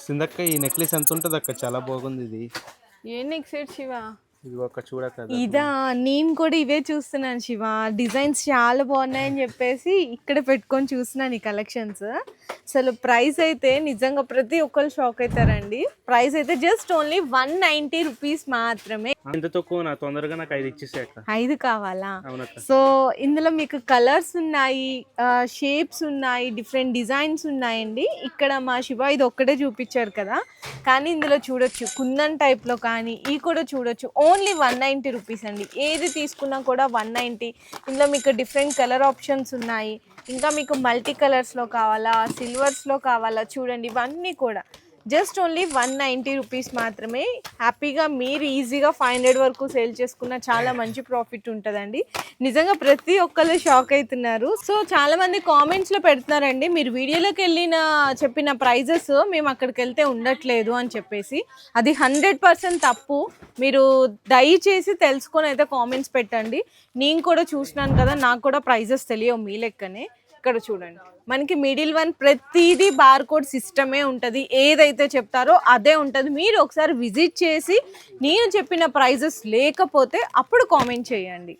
సిందక్క ఈ నెక్లెస్ ఎంత ఉంటుంది అక్క? చాలా బాగుంది ఇది. ఏ నెక్లెస్ శివ? ఇది ఒక చూడక ఇదా, నేను కూడా ఇవే చూస్తున్నాను శివ. డిజైన్స్ చాలా బాగున్నాయని చెప్పేసి ఇక్కడ పెట్టుకొని చూస్తున్నాను ఈ కలెక్షన్స్. అసలు ప్రైస్ అయితే నిజంగా ప్రతి ఒక్కరు షాక్ అవుతారండి. ప్రైస్ అయితే జస్ట్ ఓన్లీ 190 రూపీస్ మాత్రమే. ఎంత తక్కువ? నా తొందరగా నాకు 5 ఇచ్చేసే అక్క. 5 కావాలా? అవునక్క. సో ఇందులో మీకు కలర్స్ ఉన్నాయి, షేప్స్ ఉన్నాయి, డిఫరెంట్ డిజైన్స్ ఉన్నాయండి. ఇక్కడ మా శివ ఇది ఒక్కటే చూపించారు కదా, కానీ ఇందులో చూడొచ్చు కుందన్ టైప్లో, కానీ ఈ కూడా చూడొచ్చు. ఓన్లీ 190 రూపీస్ అండి. ఏది తీసుకున్నా కూడా 190. ఇందులో మీకు డిఫరెంట్ కలర్ ఆప్షన్స్ ఉన్నాయి. ఇంకా మీకు మల్టీ కలర్స్లో కావాలా, సిల్వర్స్లో కావాలా, చూడండి ఇవన్నీ కూడా జస్ట్ ఓన్లీ 190 రూపీస్ మాత్రమే. హ్యాపీగా మీరు ఈజీగా 500 వరకు సేల్ చేసుకున్న చాలా మంచి ప్రాఫిట్ ఉంటుందండి. నిజంగా ప్రతి ఒక్కరు షాక్ అవుతున్నారు. సో చాలా మంది కామెంట్స్లో పెడుతున్నారండి, మీరు వీడియోలోకి వెళ్ళిన చెప్పిన ప్రైజెస్ మేము అక్కడికి వెళ్తే ఉండట్లేదు అని చెప్పేసి. అది 100% తప్పు. మీరు దయచేసి తెలుసుకొని అయితే కామెంట్స్ పెట్టండి. నేను కూడా చూసినాను కదా, నాకు కూడా ప్రైజెస్ తెలియవు మీ లెక్కనే. ఇక్కడ చూడండి, మనకి మిడిల్ వన్ ప్రతిదీ బార్కోడ్ సిస్టమే ఉంటుంది. ఏదైతే చెప్తారో అదే ఉంటుంది. మీరు ఒకసారి విజిట్ చేసి నేను చెప్పిన ప్రైజెస్ లేకపోతే అప్పుడు కామెంట్ చేయండి.